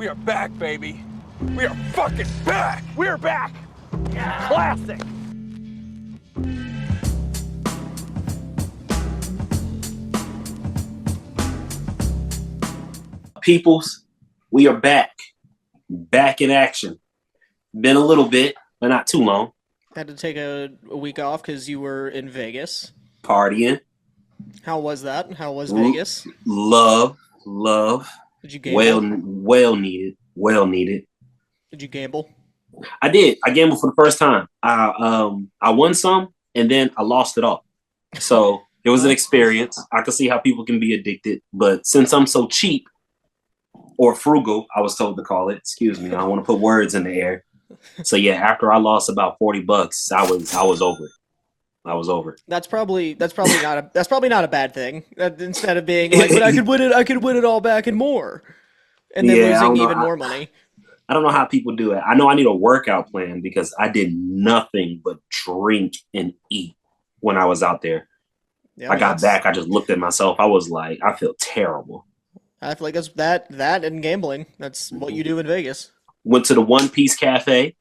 We are back, baby. We are fucking back. We're back. Yeah. Classic. Peoples, we are back. Back in action. Been a little bit, but not too long. Had to take a week off because you were in Vegas. Partying. How was that? How was Vegas? Love. Did you gamble? Well needed. Did you gamble? I did. I gambled for the first time. I won some and then I lost it all. So it was an experience. I could see how people can be addicted, but since I'm so cheap or frugal, I was told to call it. Excuse me. I don't want to put words in the air. So yeah, after I lost about $40, I was over it. I was over. That's probably not a bad thing. Instead of being like, but I could win it all back and more, and then losing even more money. I don't know how people do it. I know I need a workout plan because I did nothing but drink and eat when I was out there. Yeah, I got back. I just looked at myself. I was like, I feel terrible. I feel like that's that and gambling. That's what you do in Vegas. Went to the One Piece Cafe.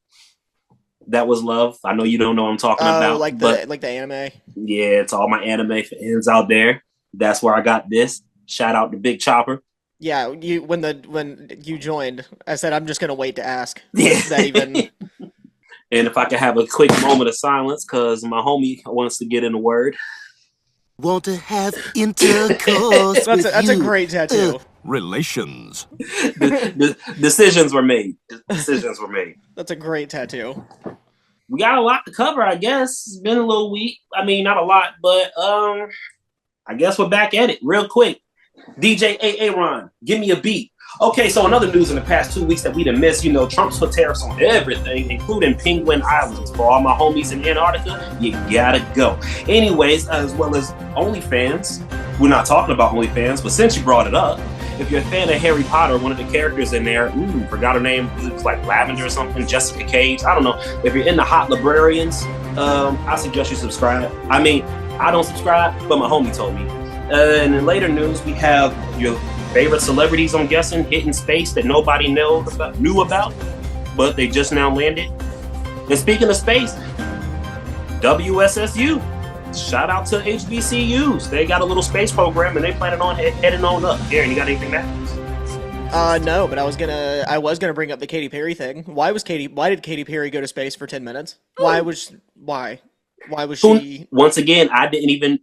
That was love. I know you don't know what I'm talking about. Like the anime. Yeah, it's all my anime fans out there. That's where I got this. Shout out to Big Chopper. Yeah, when you joined, I said I'm just gonna wait to ask. Yeah. That even. And if I could have a quick moment of silence, because my homie wants to get in a word. Want to have intercourse with that's a great tattoo. Relations. Decisions were made. That's a great tattoo. We got a lot to cover, I guess. It's been a little week. I mean, not a lot, but I guess we're back at it real quick. DJ Aaron, give me a beat. Okay, so another news in the past 2 weeks that we done missed, Trump's put tariffs on everything, including Penguin Islands. For all my homies in Antarctica, you gotta go. Anyways, as well as OnlyFans, we're not talking about OnlyFans, but since you brought it up, if you're a fan of Harry Potter, one of the characters in there, forgot her name, it was like Lavender or something, Jessica Cage, I don't know. If you're into hot librarians, I suggest you subscribe. I mean, I don't subscribe, but my homie told me. And in later news, we have your favorite celebrities, I'm guessing, hitting space that nobody knew about, but they just now landed. And speaking of space, WSSU. Shout out to HBCUs. They got a little space program and they planning on heading on up. Aaron, you got anything there? No, but I was gonna bring up the Katy Perry thing. Why did Katy Perry go to space for 10 minutes? Why was she? Once again, I didn't even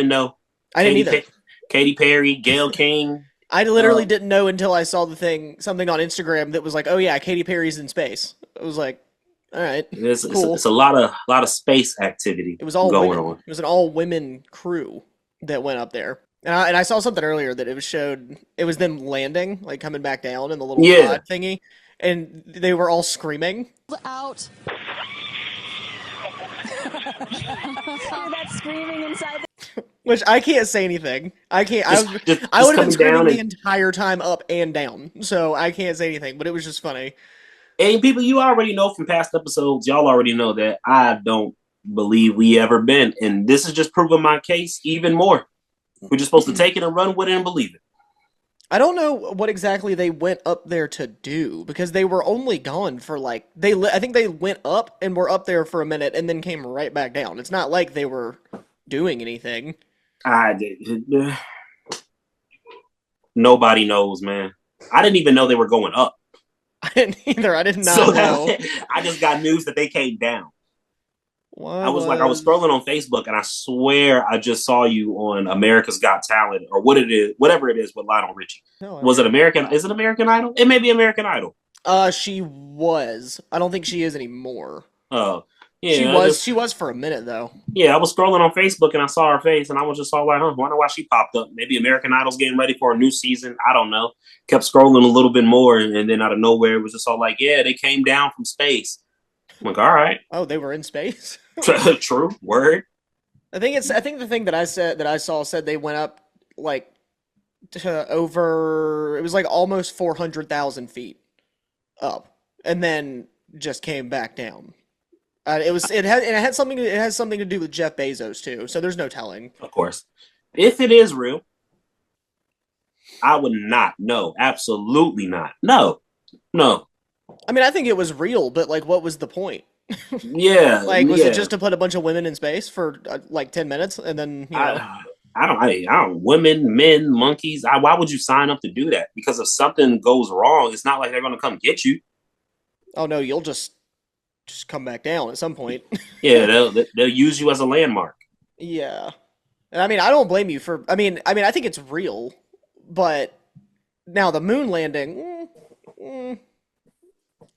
know. I didn't either. Katy Perry, Gayle King. I literally didn't know until I saw something on Instagram that was like, oh yeah, Katy Perry's in space. I was like, all right, cool. It's a lot of space activity. It was all going women. on. It was an all women crew that went up there, and I saw something earlier that it was them landing, like coming back down in the little pod thingy, and they were all screaming. Out. That screaming inside. Which I can't say anything. I can't. I would have been screaming the entire time up and down, so I can't say anything. But it was just funny. And people, you already know from past episodes, y'all already know that I don't believe we ever been. And this is just proving my case even more. We're just supposed to take it and run with it and believe it. I don't know what exactly they went up there to do, because they were only gone for I think they went up and were up there for a minute and then came right back down. It's not like they were doing anything. Nobody knows, man. I didn't even know they were going up. I didn't either. I did not know. I just got news that they came down. I was scrolling on Facebook and I swear I just saw you on America's Got Talent or whatever it is with Lionel Richie. Was it American? Is it American Idol? It may be American Idol. She was. I don't think she is anymore. Oh, yeah. She was for a minute though. Yeah, I was scrolling on Facebook and I saw her face and I was just all like, wonder why she popped up. Maybe American Idol's getting ready for a new season. I don't know. Kept scrolling a little bit more and then out of nowhere it was just all like, yeah, they came down from space. I'm like, all right. Oh, they were in space? True. Word. I think the thing that I saw said they went up to over, it was like almost 400,000 feet up and then just came back down. It has something to do with Jeff Bezos too, so there's no telling. Of course. If it is real, I would not. No, absolutely not. No. No. I mean, I think it was real, but like, what was the point? Yeah, Like, was yeah. it just to put a bunch of women in space for like 10 minutes and then, I don't. Women, men, monkeys. Why would you sign up to do that? Because if something goes wrong, it's not like they're gonna come get you. oh no, you'll just come back down at some point. Yeah, they'll use you as a landmark. Yeah. And I mean, I don't blame you for, I think it's real, but now the moon landing,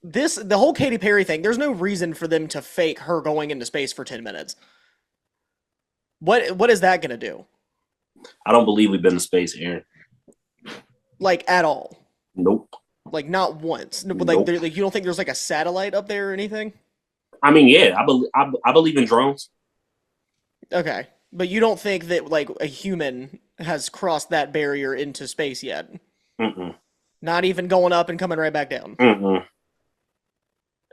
the whole Katy Perry thing, there's no reason for them to fake her going into space for 10 minutes. What is that going to do? I don't believe we've been to space, Aaron. Like, at all? Nope. Like, not once? No, Nope. like, you don't think there's like a satellite up there or anything? I mean, yeah, I believe in drones. Okay. But you don't think that like a human has crossed that barrier into space yet? Mm-mm. Not even going up and coming right back down? Mm-mm.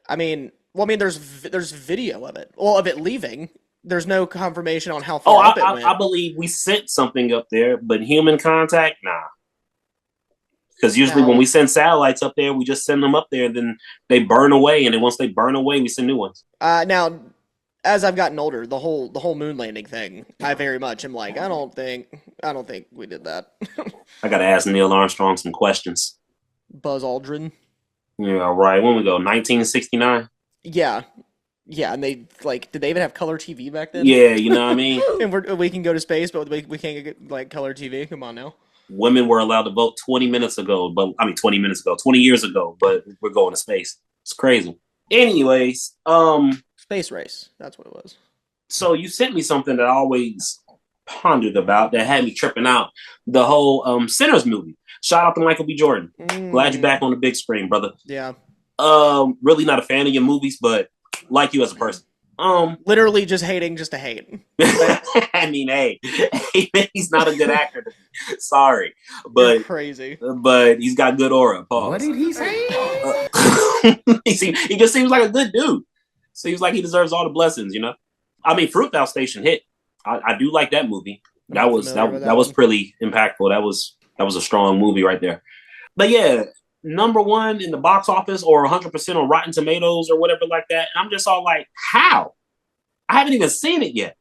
There's video of it. Well, of it leaving. There's no confirmation on how far up it went. I believe we sent something up there, but human contact, nah. Because usually when we send satellites up there, we just send them up there, and then they burn away, and then once they burn away, we send new ones. Now, as I've gotten older, the whole moon landing thing, I very much am like, I don't think we did that. I gotta ask Neil Armstrong some questions. Buzz Aldrin. Yeah, right. When we go, 1969. Yeah, and they like, did they even have color TV back then? Yeah, you know what I mean. And we can go to space, but we can't get like color TV. Come on now. Women were allowed to vote 20 minutes ago, 20 years ago, but we're going to space. It's crazy. Anyways, Space Race. That's what it was. so you sent me something that I always pondered about that had me tripping out. The whole Sinners movie. Shout out to Michael B. Jordan. Glad you're back on the big screen, brother. Yeah. Really not a fan of your movies, but like you as a person. Literally just hating just to hate. I mean, hey, he's not a good actor. Sorry, but You're crazy. But he's got good aura. Pause. What did he say? He just seems like a good dude. Seems like he deserves all the blessings, you know. I mean, Fruitvale Station hit. I do like that movie. That was pretty impactful. That was a strong movie right there. But yeah, #1 in the box office or 100% on Rotten Tomatoes or whatever like that. And I'm just all like, how? I haven't even seen it yet.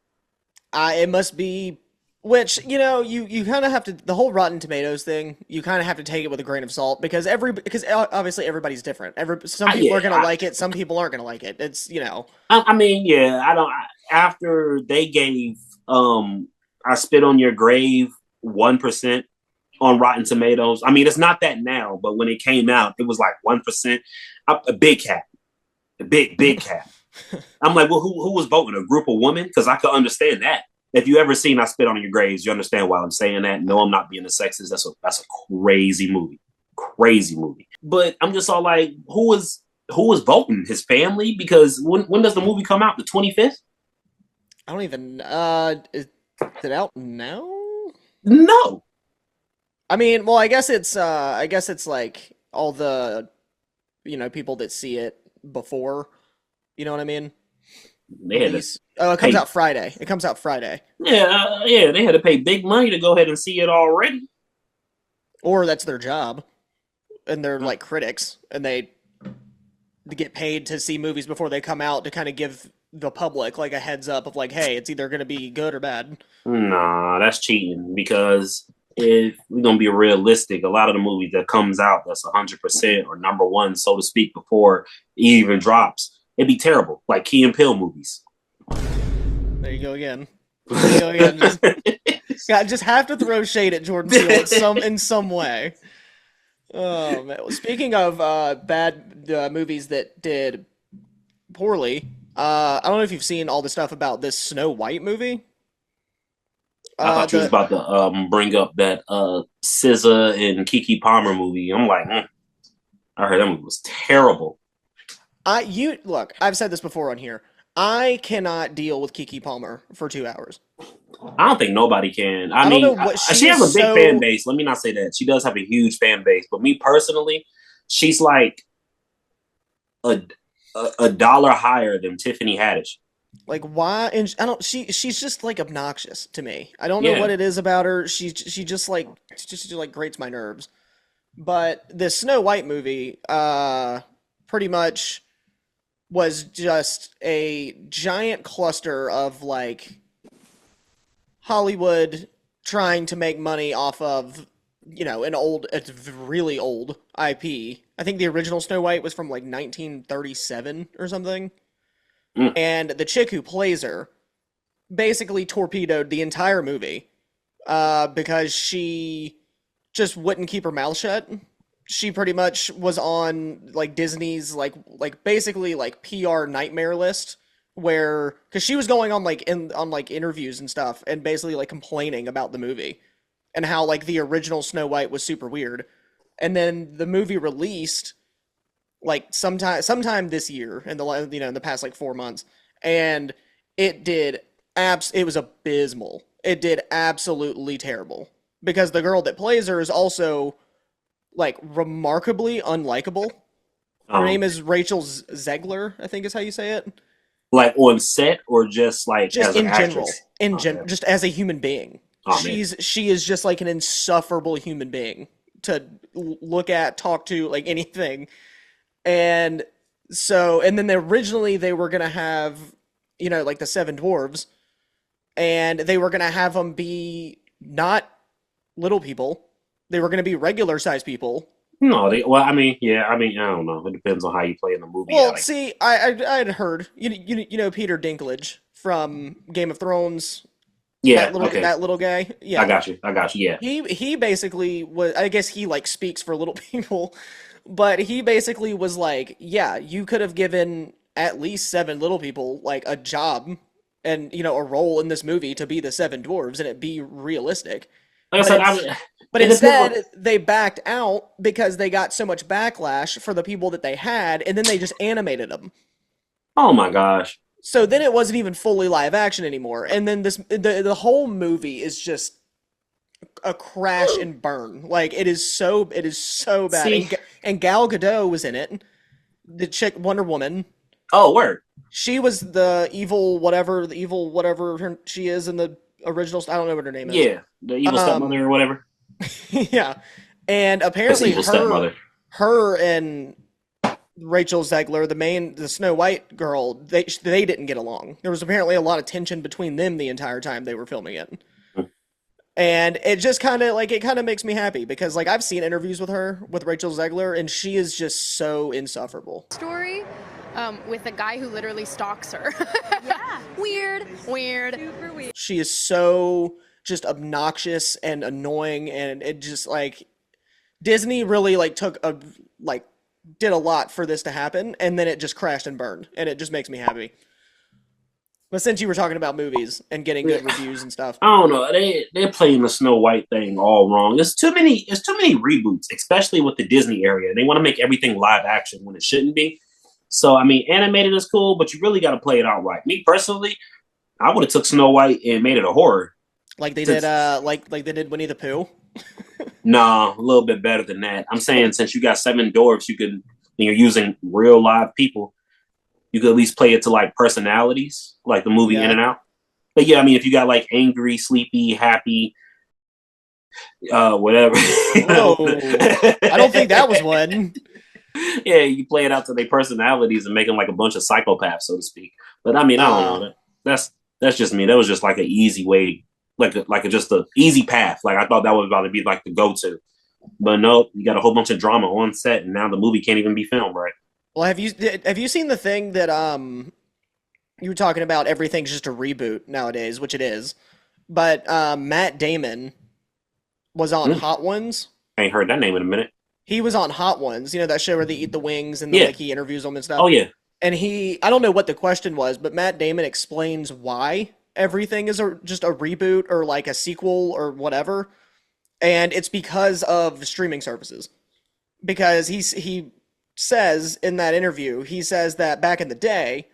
It must be, which, you kind of have to, the whole Rotten Tomatoes thing, you kind of have to take it with a grain of salt because obviously everybody's different. Some people are going to like it, some people aren't going to like it. It's, I mean, yeah, after they gave I Spit on Your Grave 1% on Rotten Tomatoes. I mean, it's not that now, but when it came out, it was like 1%. A big cat. A big cat. I'm like, well, who was voting? A group of women? Because I could understand that. If you ever seen I Spit on Your Graves, you understand why I'm saying that. No, I'm not being a sexist. That's a crazy movie. Crazy movie. But I'm just all like, who was voting? His family? Because when does the movie come out? The 25th? I don't even, is it out now? No. I mean, well, I guess it's like all the, people that see it before, you know what I mean? It comes out Friday. It comes out Friday. Yeah, they had to pay big money to go ahead and see it already. Or that's their job. And they're like critics, and they get paid to see movies before they come out to kind of give the public like a heads up of like, hey, it's either going to be good or bad. Nah, that's cheating because if we're going to be realistic, a lot of the movies that comes out that's 100% or #1, so to speak, before it even drops, it'd be terrible. Like Key and Peele movies. There you go again. Just have to throw shade at Jordan Peele in some way. Oh, man. Speaking of bad movies that did poorly, I don't know if you've seen all the stuff about this Snow White movie. I thought you was about to bring up that SZA and Keke Palmer movie. I'm like, I heard that movie was terrible. Look, I've said this before on here. I cannot deal with Keke Palmer for 2 hours. I don't think nobody can. I don't mean, know what she has a big fan base. Let me not say that. She does have a huge fan base. But me personally, she's like a dollar higher than Tiffany Haddish. Like, why? And she's just like obnoxious to me. I don't know what it is about her. She just like grates my nerves. But this Snow White movie, pretty much was just a giant cluster of like Hollywood trying to make money off of, it's really old IP. I think the original Snow White was from like 1937 or something. Mm. And the chick who plays her basically torpedoed the entire movie because she just wouldn't keep her mouth shut. She pretty much was on like Disney's like basically like PR nightmare list where because she was going on like interviews and stuff and basically like complaining about the movie and how like the original Snow White was super weird. And then the movie released like sometime this year in the past like 4 months, and it did it was abysmal. It did absolutely terrible because the girl that plays her is also like remarkably unlikable. Her name is Rachel Zegler, I think is how you say it. Like on set or just like Just as an in general, actress? just as a human being. Oh, man. She is just like an insufferable human being to look at, talk to, like anything. And and then originally they were gonna have, like the Seven Dwarves, and they were gonna have them be not little people. They were gonna be regular sized people. No, well, I mean, yeah, I mean, I don't know. It depends on how you play in the movie. Well, see, I had heard you know Peter Dinklage from Game of Thrones. Yeah, Okay. That little guy. Yeah, I got you. Yeah. He basically was. I guess he like speaks for little people, but he basically was like, yeah, you could have given at least seven little people like a job and a role in this movie to be the seven dwarves and it be realistic. Like I But said, but it depends instead, they backed out because they got so much backlash for the people that they had, and then they just animated them. oh my gosh. So then it wasn't even fully live action anymore. And then the whole movie is just a crash and burn. Like it is so bad. See, And Gal Gadot was in it. The chick Wonder Woman. oh, word. She was the evil whatever she is in the original. I don't know what her name is. Yeah, the evil stepmother or whatever. Yeah, and That's apparently evil stepmother. her and Rachel Zegler, the Snow White girl, they didn't get along. There was apparently a lot of tension between them the entire time they were filming it. And it just kind of makes me happy because like I've seen interviews with Rachel Zegler, and she is just so insufferable. Story with a guy who literally stalks her. Yeah. Weird. Super weird. She is so just obnoxious and annoying, and it just like Disney really like did a lot for this to happen, and then it just crashed and burned, and it just makes me happy. But since you were talking about movies and getting good reviews and stuff, I don't know. They're playing the Snow White thing all wrong. There's too many reboots, especially with the Disney area. They want to make everything live action when it shouldn't be. So I mean, animated is cool, but you really got to play it out right. Me personally, I would have took Snow White and made it a horror. like they did like they did Winnie the Pooh. Nah, a little bit better than that. I'm saying since you got seven dwarves, you're using real live people. You could at least play it to like personalities, like the movie In and Out. But yeah, I mean, if you got like angry, sleepy, happy, whatever. Whoa. I don't think that was one. Yeah, you play it out to their personalities and make them like a bunch of psychopaths, so to speak. But I mean, I don't know. That's just me. That was just like an easy way, just an easy path. Like I thought that was about to be like the go-to. But no, you got a whole bunch of drama on set, and now the movie can't even be filmed right. Well, have you seen the thing that you were talking about? Everything's just a reboot nowadays, which it is. But Matt Damon was on Hot Ones. I ain't heard that name in a minute. He was on Hot Ones, that show where they eat the wings and like he interviews them and stuff. Oh yeah. And I don't know what the question was, but Matt Damon explains why everything is just a reboot or like a sequel or whatever, and it's because of streaming services. Because he says in that interview, he says that back in the day,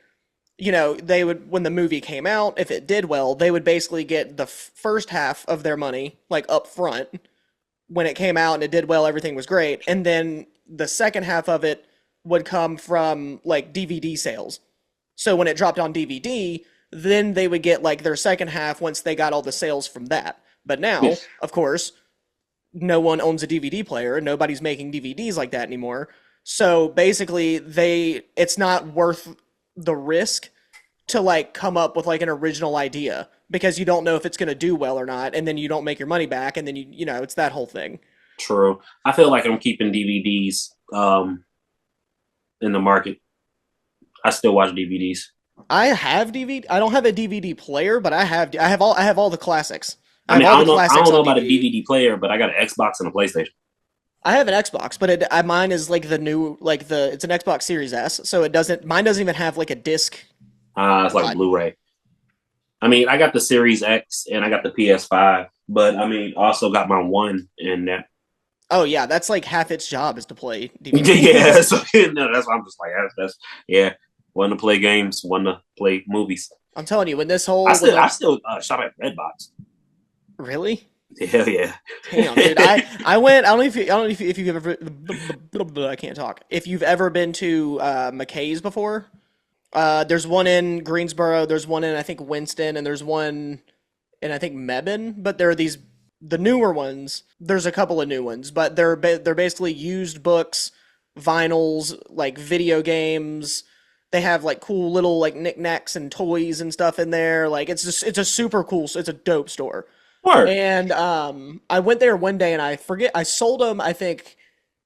they would, when the movie came out, if it did well, they would basically get the first half of their money like up front when it came out and it did well, everything was great, and then the second half of it would come from like DVD sales. So when it dropped on DVD, then they would get like their second half once they got all the sales from that. But now, of course, no one owns a DVD player and nobody's making DVDs like that anymore. So basically it's not worth the risk to like come up with like an original idea because you don't know if it's going to do well or not, and then you don't make your money back, and then you know, it's that whole thing. True. I feel like I'm keeping DVDs in the market. I still watch DVDs. I have DVD. I don't have a DVD player, but I have all the classics. I mean, have I all don't the know. I classics don't know on about a DVD player, but I got an Xbox and a PlayStation. I have an Xbox, but mine is like the new, like it's an Xbox Series S, so mine doesn't even have like a disc. It's like Blu-ray. I mean, I got the Series X and I got the PS5, but I mean, also got my One and that. Oh yeah, that's like half its job is to play DVD. Yeah, so, no, that's why I'm just like, that's yeah. One to play games, one to play movies. I'm telling you, when this whole I still shop at Redbox. Really? Hell yeah. Damn, dude. I went. I don't know if you've ever. I can't talk. If you've ever been to McKay's before, there's one in Greensboro. There's one in I think Winston, and there's one in I think Mebane. But there are the newer ones. There's a couple of new ones, but they're basically used books, vinyls, like video games. They have like cool little like knickknacks and toys and stuff in there. Like it's a super cool. It's a dope store. Word. And I went there one day and I sold them, I think,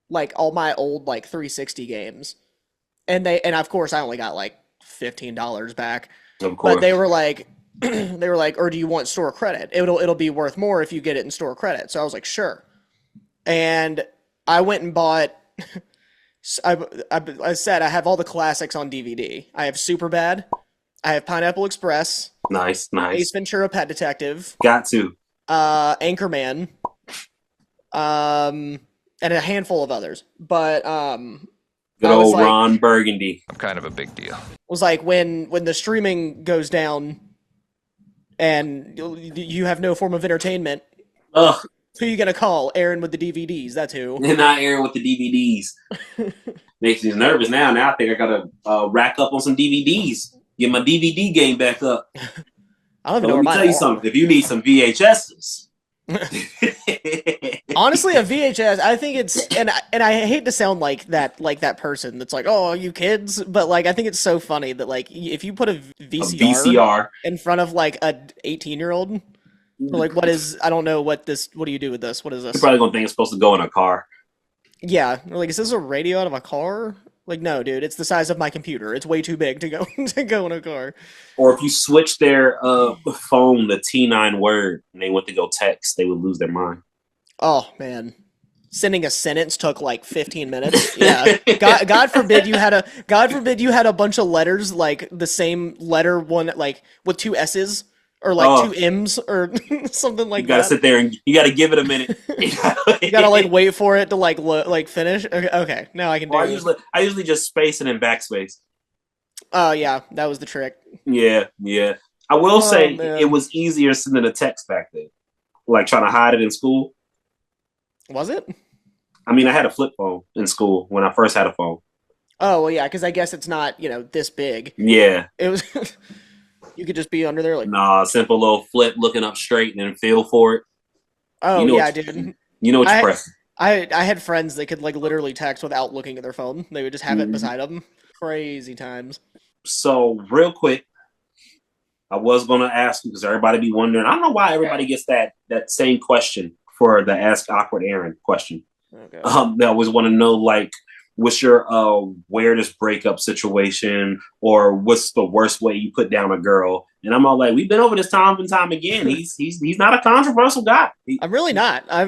like all my old like 360 games. And of course I only got like $15 back. Of course. But they were like or do you want store credit? It'll be worth more if you get it in store credit. So I was like, sure. And I went and bought I said I have all the classics on DVD. I have Superbad, I have Pineapple Express, Nice. Ace Ventura Pet Detective, Got to. Anchorman, and a handful of others. But Good old Ron Burgundy. I'm kind of a big deal. was like when the streaming goes down and you have no form of entertainment, Ugh. who you gonna call? Aaron with the DVDs. That's who. And not Aaron with the DVDs. Makes me nervous now. Now I think I gotta rack up on some DVDs. Get my DVD game back up. I don't even But know let where me mine tell you are. something. If you need some VHSs, Honestly, a VHS, I think it's and I hate to sound like that person that's like, oh, you kids, but like I think it's so funny that like if you put a VCR in front of like a 18-year-old, like I don't know what do you do with this? What is this? you're probably gonna think it's supposed to go in a car. Yeah, like is this a radio out of a car? Like no, dude, it's the size of my computer. It's way too big to go in a car. Or if you switch their phone to T9 word and they went to go text, they would lose their mind. Oh man, sending a sentence took like 15 minutes. Yeah, God forbid you had a bunch of letters like the same letter one like with two S's or like two M's or something like that. You gotta sit there and you gotta give it a minute. You gotta like wait for it to like finish. Okay, now I can do it. I usually just space and then backspace. Oh yeah, that was the trick. Yeah. I will say man. it was easier sending a text back then. Like trying to hide it in school. Was it? I mean, I had a flip phone in school when I first had a phone. Oh well, yeah, because I guess it's not this big. Yeah. It was. You could just be under there like. Nah, simple little flip, looking up straight and then feel for it. Oh yeah, dude. You know what you're pressing. I had friends that could like literally text without looking at their phone. They would just have it beside them. Crazy times. So real quick, I was gonna ask you because everybody be wondering. I don't know why everybody gets that same question for the Ask Awkward Aaron question. Okay. They always want to know like, what's your weirdest breakup situation, or what's the worst way you put down a girl? And I'm all like, we've been over this time and time again. He's not a controversial guy. I'm really not. I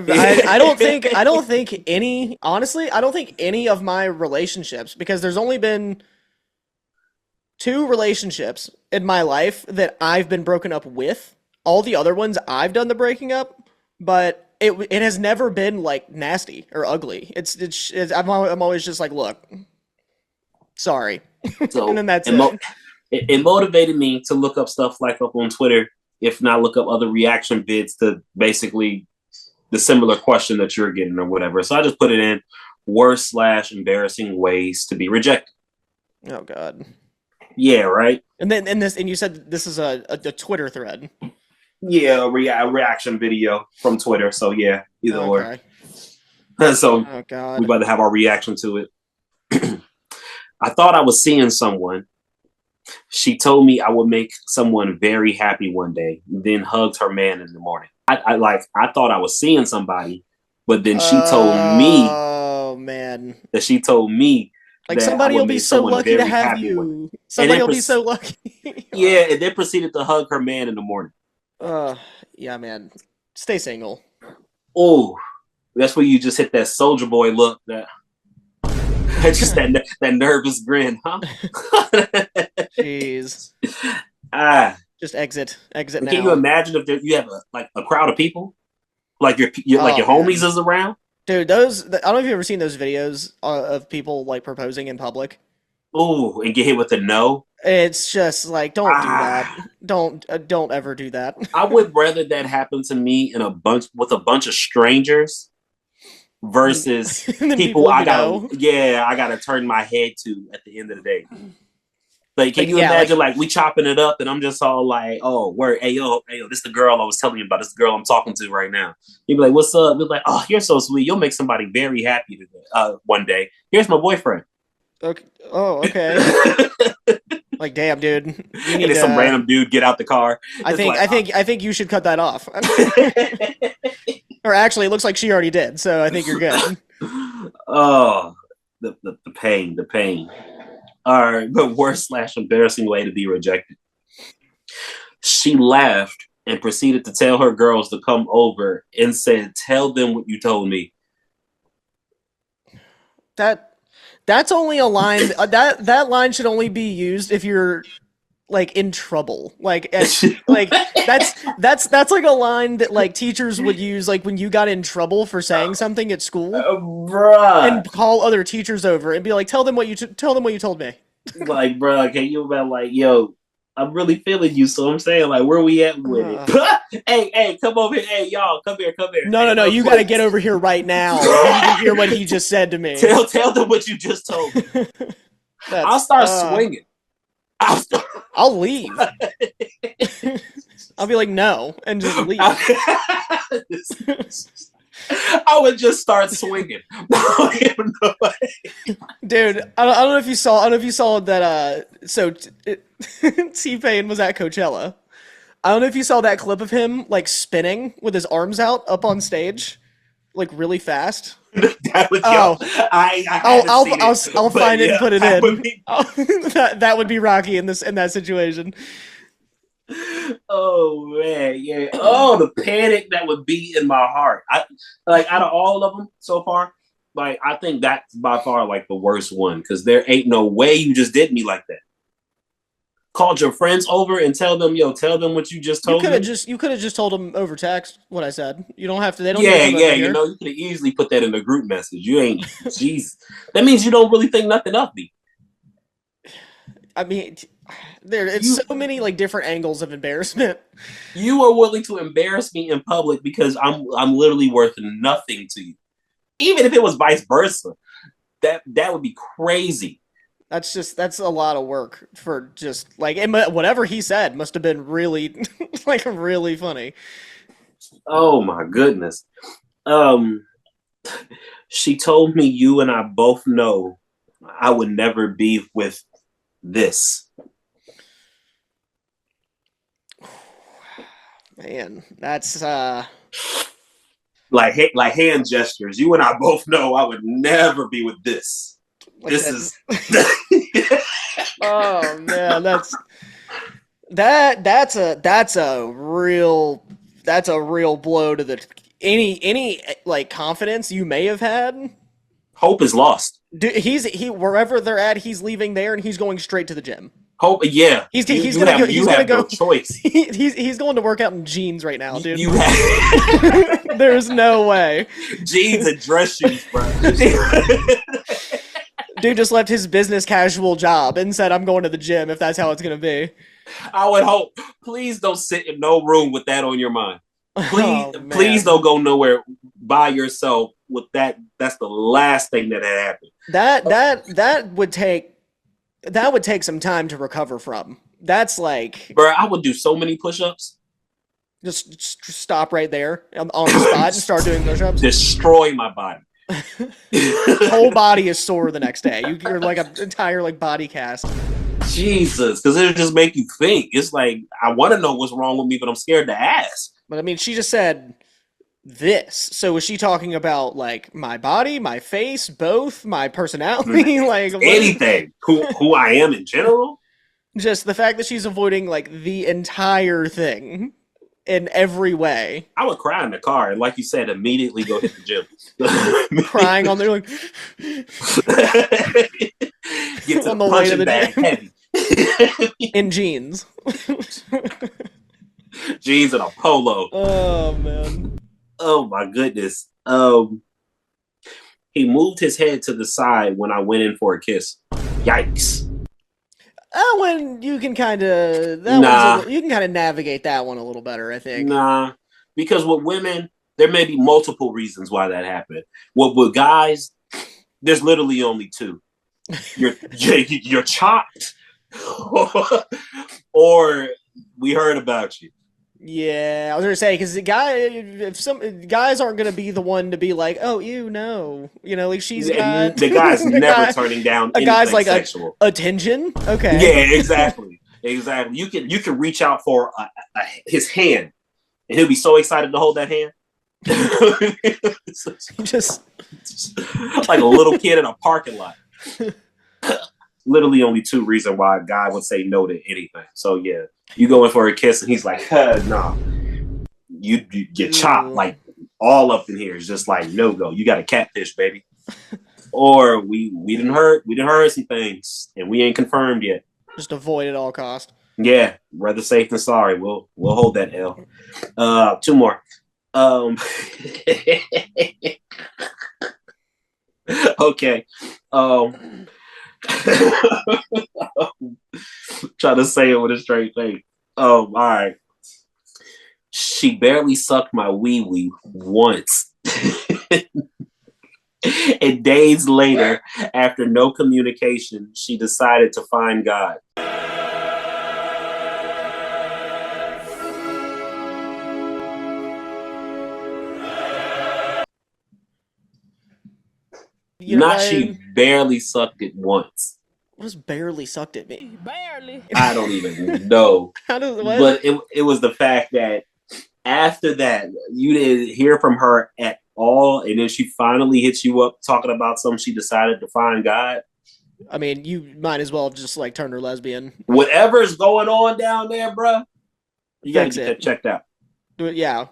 don't think any. Honestly, I don't think any of my relationships, because there's only been 2 relationships in my life that I've been broken up with. All the other ones I've done the breaking up, but it has never been like nasty or ugly. I'm always just like, look, sorry, So, and then that's it. It motivated me to look up stuff like up on Twitter, if not look up other reaction vids to basically the similar question that you're getting or whatever. So I just put it in worst/embarrassing ways to be rejected. Oh God. Yeah, right. And you said this is a Twitter thread. Yeah, a reaction video from Twitter. So yeah, either or. So Oh we God. about to have our reaction to it. I thought I was seeing someone. She told me I would make someone very happy one day, then hugged her man in the morning. I thought I was seeing somebody, but then she told me Oh man. Like that I somebody would will be make so someone lucky to very have happy one day. you. Somebody will be so lucky. Yeah, and then proceeded to hug her man in the morning. Yeah, man. Stay single. Oh, that's where you just hit that soldier boy look, that just that nervous grin, huh? Jeez. Ah, Just exit. Exit can you now. imagine if you have a crowd of people, like your Oh, homies man. is around? Dude, I don't know if you've ever seen those videos of people like proposing in public. Ooh, and get hit with a no. It's just like, don't do that. Ah, Don't ever do that. I would rather that happen to me in a bunch with a bunch of strangers than, versus than people people you know. I gotta turn my head to at the end of the day. Like, can Like you yeah, imagine, like we chopping it up and I'm just all like, oh, word, hey, yo, this is the girl I was telling you about. This is the girl I'm talking to right now. You'd be like, what's up? You're like, oh, you're so sweet. You'll make somebody very happy today, one day. Here's my boyfriend. okay. Oh, okay. Like, damn, dude. You And need then some to. random dude get out the car. I It's think like, I think you should cut that off. Or actually, it looks like she already did, so I think you're good. oh, the pain, the pain. All right, but worst / embarrassing way to be rejected. She laughed and proceeded to tell her girls to come over and said, "Tell them what you told me." That's only a line that line should only be used if you're like in trouble. Like that's like a line that like teachers would use like when you got in trouble for saying something at school Bruh. and call other teachers over and be like, tell them what you told me. Like, bruh, can you about like, yo, I'm really feeling you, so I'm saying, like, where we at with it? Hey, come over here. Hey, y'all, come here. No, Hey, no, no, you got to get over here right now. You need to hear what he just said to me. Tell them what you just told me. I'll start swinging. I'll leave. I'll be like, no, and just leave. I would just start swinging. Dude, I don't know if you saw. I don't know if you saw that. T-Pain was at Coachella. I don't know if you saw that clip of him like spinning with his arms out up on stage, like really fast. I'll find it and put it in. That would be Rocky in that situation. Oh man, yeah. Oh, the panic that would be in my heart. Out of all of them so far, I think that's by far the worst one, because there ain't no way you just did me like that. Called your friends over and tell them what you just told me. You could have just told them over text what I said. You don't have to. They don't. Yeah. You could have easily put that in a group message. You ain't. Jeez, that means you don't really think nothing of me. I mean, so many different angles of embarrassment. You are willing to embarrass me in public because I'm literally worth nothing to you. Even if it was vice versa, that would be crazy. That's a lot of work for just whatever he said must have been really really funny. Oh my goodness. She told me you and I both know I would never be with this. Man, that's like hand gestures. You and I both know I would never be with this. This is oh man, that's a real blow to any confidence you may have had. Hope is lost. Dude, he wherever they're at, he's leaving there and he's going straight to the gym. Hope, yeah. He's gonna go. No choice. He's going to work out in jeans right now, dude. You have. There's no way. Jeans and dress shoes, bro. Dude just left his business casual job and said, "I'm going to the gym if that's how it's gonna be." I would hope. Please don't sit in no room with that on your mind. Please don't go nowhere by yourself with that. That's the last thing that had happened. That would take some time to recover from. That's bro, I would do so many push-ups. Just stop right there on the spot and start doing push-ups. Destroy my body. Whole body is sore the next day. You're like an entire like body cast. Jesus, because it'll just make you think. It's like, I want to know what's wrong with me, but I'm scared to ask. But I mean, she just said this. So was she talking about like my body, my face, both, my personality, like what? Anything. Who I am in general? Just the fact that she's avoiding like the entire thing in every way. I would cry in the car and, like you said, immediately go hit the gym. Crying on there like Get to on the the way to punching the bag gym. heavy. In jeans. Jeans and a polo. Oh man. Oh my goodness. He moved his head to the side when I went in for a kiss. Yikes. That one you can kind of you can kind of navigate that one a little better, I think. Nah, because with women, there may be multiple reasons why that happened. With guys, there's literally only two. You're chopped, or we heard about you. Yeah, I was gonna say because if some guys aren't gonna be the one to be like, oh, you know, like she's got The guy's never turning down a anything guy's like sexual. Attention, okay, Yeah, exactly. You can reach out for his hand, and he'll be so excited to hold that hand. just like a little kid in a parking lot. Literally only two reasons why a guy would say no to anything. So yeah, you go in for a kiss and he's like, no. You get chopped like all up in here. It's just like no go. You got a catfish, baby. Or we didn't hurt some things and we ain't confirmed yet. Just avoid at all cost. Yeah, rather safe than sorry. We'll hold that L. Two more. Okay. Try to say it with a straight face. All right. She barely sucked my wee-wee once. And days later, after no communication, she decided to find God. She barely sucked it once. What does barely sucked at me? Barely. I don't even know. But it was the fact that after that, you didn't hear from her at all, and then she finally hits you up talking about something she decided to find God. I mean, you might as well have just like turned her lesbian. Whatever's going on down there, bruh, you gotta get that checked out. Yeah,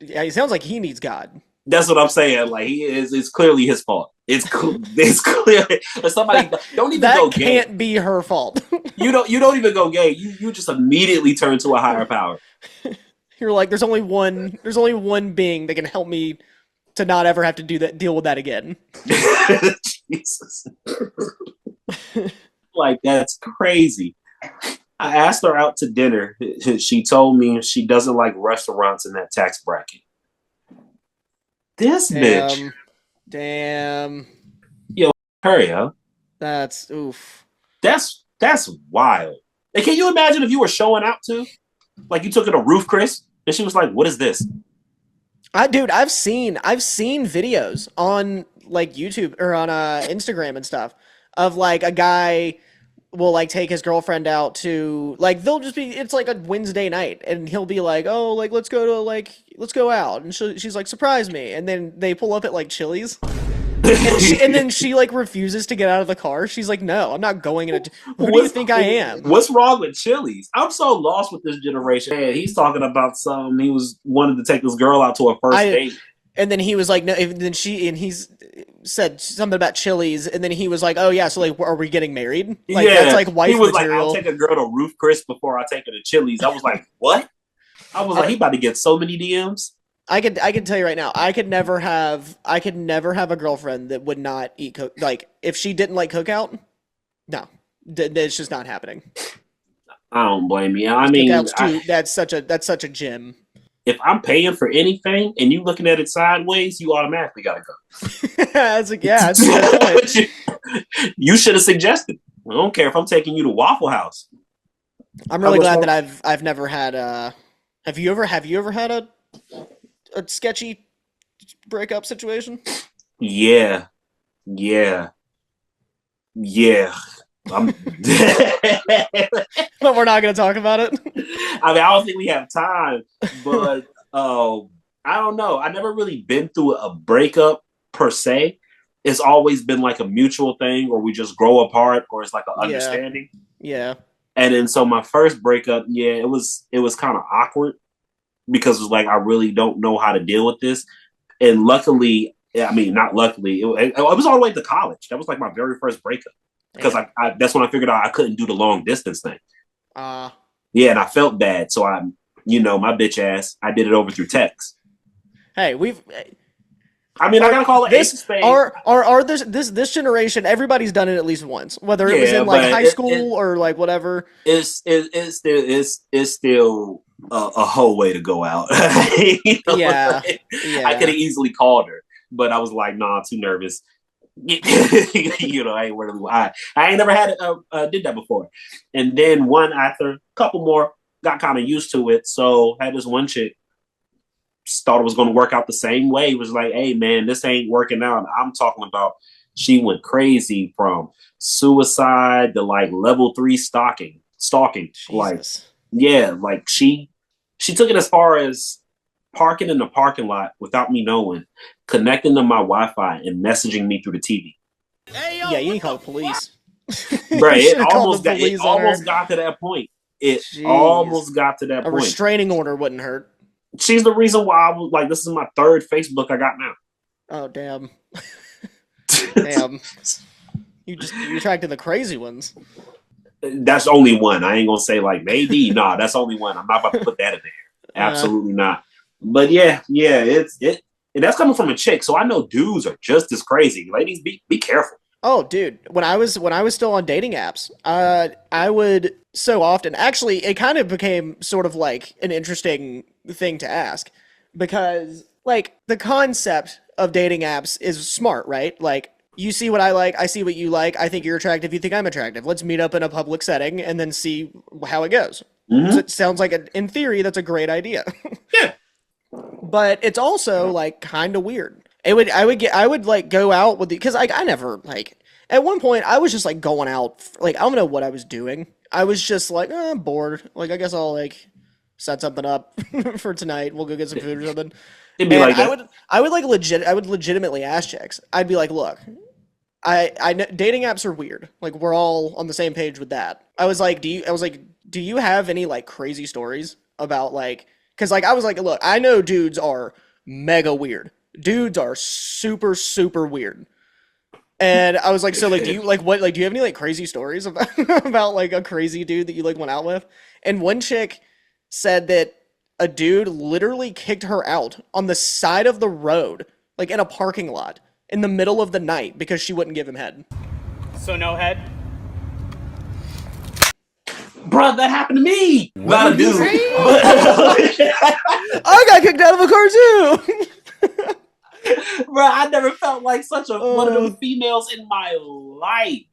it sounds like he needs God. That's what I'm saying. Like it's clearly his fault. It's clear. Somebody don't even go gay. That can't be her fault. You don't even go gay. You just immediately turn to a higher power. You're like, there's only one being that can help me to not ever have to deal with that again. Jesus. Like that's crazy. I asked her out to dinner. She told me she doesn't like restaurants in that tax bracket. This bitch. Damn. Yo, hurry up. That's oof. That's wild. And can you imagine if you were showing out to? Like you took her to Roof Chris and she was like, what is this? I've seen videos on like YouTube or on Instagram and stuff of like a guy will like take his girlfriend out to like it's like a Wednesday night and he'll be like, oh, like let's go out, and she's like, surprise me, and then they pull up at like Chili's and then she like refuses to get out of the car. She's like, no, I'm not going in who do you think I am? What's wrong with Chili's? I'm so lost with this generation. Man, he's talking about something. He wanted to take this girl out to a first date. And then he was like, no, he's said something about Chili's, and then he was like, oh yeah, so like, are we getting married? Like, yeah, that's like wife he was material. like, I'll take a girl to Roof Chris before I take her to Chili's. I was like, what? I was like, he about to get so many DMs. I can tell you right now, I could never have a girlfriend that would not eat like if she didn't like cookout. No, it's just not happening. I don't blame you. I mean, that's such a gym. If I'm paying for anything and you looking at it sideways, you automatically gotta go. That's a good point. You should have suggested. I don't care if I'm taking you to Waffle House. I'm really glad that I've never had Have you ever had a sketchy breakup situation? Yeah, yeah, yeah. I'm. But we're not going to talk about it. I mean, I don't think we have time, but I don't know. I never really been through a breakup per se. It's always been like a mutual thing, or we just grow apart, or it's like an Yeah. understanding. Yeah. And then so my first breakup, yeah, it was kind of awkward because it was like I really don't know how to deal with this. And luckily, I mean, not luckily, it was all the way to college. That was like my very first breakup because Damn. I that's when I figured out I couldn't do the long distance thing. Uh, Yeah, and I felt bad, so my bitch ass, I did it over through text. hey, I mean, I gotta call it ace of this spades. this generation, everybody's done it at least once, whether it was Yeah, in like but high school or like whatever. it's still a whole way to go out. Yeah. Like, I Yeah. could have easily called her, but I was like, nah, too nervous. I ain't really, I ain't never had did that before. And then one after a couple more, got kind of used to it. So had this one chick, thought it was going to work out the same way. It was like, hey man, this ain't working out. I'm talking about she went crazy from suicide to like level 3 stalking. Like, Jesus. yeah, like she took it as far as parking in the parking lot without me knowing, connecting to my Wi-Fi and messaging me through the TV. Yeah, you need to call the police. Right, You should have called the police on her. almost got to that point. It Jeez. almost got to that A point. restraining order wouldn't hurt. She's the reason why I was like, this is my third Facebook I got now. Oh damn. Damn. You attracted the crazy ones. That's only one. I ain't gonna say like maybe. Nah, that's only one. I'm not about to put that in there. Absolutely not. But yeah, and that's coming from a chick, so I know dudes are just as crazy. Ladies, be careful. Oh, dude, when I was still on dating apps, I would so often. Actually, it kind of became sort of like an interesting thing to ask because, like, the concept of dating apps is smart, right? Like, you see what I like, I see what you like. I think you're attractive, you think I'm attractive. Let's meet up in a public setting and then see how it goes. Mm-hmm. So it sounds like, in theory, that's a great idea. Yeah. But it's also like kind of weird. I would like go out with the because I never like at one point I was just like going out like I don't know what I was doing. I was just like I'm bored. Like I guess I'll like set something up for tonight. We'll go get some food or something. It'd be And like that. I would like I would legitimately ask chicks. I'd be like, look, I know dating apps are weird. Like we're all on the same page with that. I was like, do you have any like crazy stories about like because like I was like, look, I know dudes are mega weird. Dudes are super super weird. And I was like, so like, do you like what like do you have any like crazy stories about about like a crazy dude that you like went out with? And one chick said that a dude literally kicked her out on the side of the road, like in a parking lot, in the middle of the night because she wouldn't give him head. So no head? Bro, that happened to me. Not a dude. I got kicked out of a car too. Bro, I never felt like such a one of those females in my life.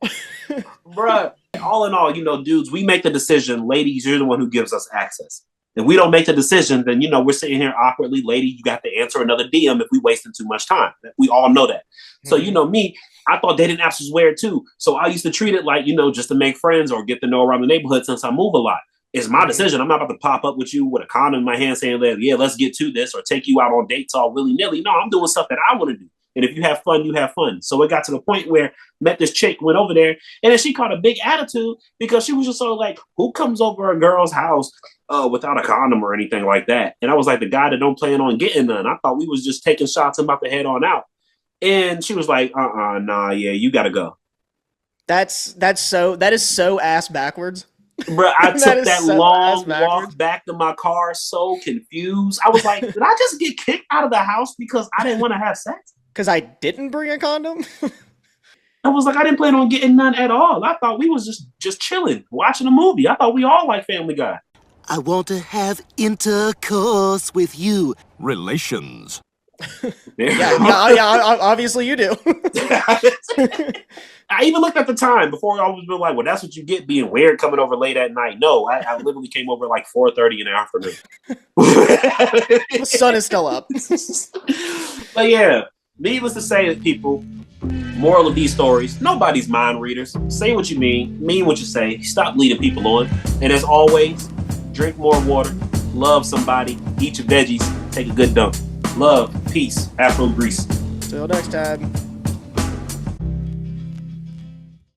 Bro, all in all, dudes, we make the decision. Ladies, you're the one who gives us access. If we don't make the decision, then, we're sitting here awkwardly. Lady, you got to answer another DM if we wasting too much time. We all know that. So, me, I thought dating apps was weird too. So I used to treat it like, just to make friends or get to know around the neighborhood since I move a lot. It's my decision. I'm not about to pop up with you with a condom in my hand saying, yeah, let's get to this or take you out on dates all willy-nilly. No, I'm doing stuff that I want to do. And if you have fun, you have fun. So it got to the point where met this chick, went over there, and then she caught a big attitude because she was just sort of like, who comes over a girl's house without a condom or anything like that? And I was like, the guy that don't plan on getting none. I thought we was just taking shots and about to head on out. And she was like, nah, yeah, you gotta go. That is so ass backwards. Bro, I took that so long walk back to my car so confused. I was like, did I just get kicked out of the house because I didn't want to have sex? Because I didn't bring a condom? I was like, I didn't plan on getting none at all. I thought we was just chilling, watching a movie. I thought we all like Family Guy. I want to have intercourse with you. Relations. Yeah, obviously you do. I even looked at the time before I was like, well, that's what you get being weird coming over late at night. No, I literally came over like 4:30 in the afternoon. The sun is still up. But yeah, Needless to say, people, moral of these stories, nobody's mind readers. Say what you mean what you say. Stop leading people on. And as always, drink more water, love somebody, eat your veggies, take a good dump. Love, peace, Afro Grease. Till next time.